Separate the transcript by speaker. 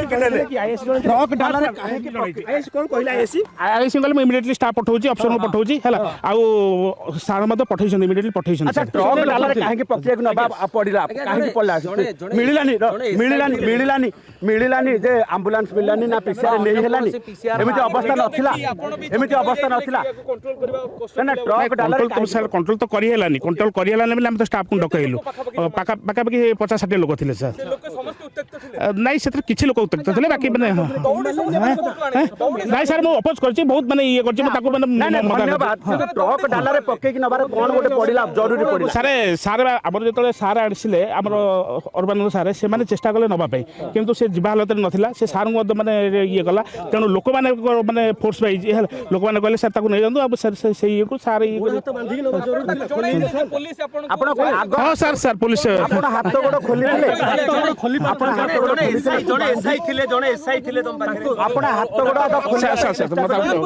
Speaker 1: truck डाला रे काहे की आईएससी कोन कहला आईएससी
Speaker 2: कहले इमिडिएटली स्टाफ पठाउची ऑप्शन में पठाउची हैला आउ सार मत पठाइछन इमिडिएटली पठाइछन
Speaker 1: अच्छा ट्रक डाला रे काहे की प्रक्रिया को नबा पडिला काहे की पडला मिलिलानी जे एम्बुलेंस मिललानी ना पीसीआर नै हेलानी एमिति अवस्था नथिला ना ट्रक डाला रे
Speaker 2: सर कंट्रोल तो करी हेलानी कंट्रोल करी हेलानी बेले हम तो स्टाफ को डकैलु पाका पाका 50-60 लोक थिले सर नहीं से किछि लोक उत्तेजित थिले बाकी माने नहीं सर मो अपोज करछि बहुत माने ये करछि ताको माने
Speaker 1: धन्यवाद ट्रक डाला रे पके कि नबार कोन गोटे पडिला जरूरी पडिला
Speaker 2: सारे हमर जेतले सार आडसिले हमर अर्बान सारे से माने चेष्टा कले नबा पई किंतु से जिबा हालत नथिला से सार माने ये गला तेणु लोक माने फोर्स पाई लोक माने कहले सर ताको नै जंदु अब सर से ये को सार ये
Speaker 1: आपण
Speaker 2: हां सर पुलिस
Speaker 1: आपण हाथ गोड़ खोली आपण हाथ गोड़
Speaker 3: जने एसआई थिले जने एसआई थिले तुम पाखरे
Speaker 1: आपण हाथ गोड़
Speaker 2: सर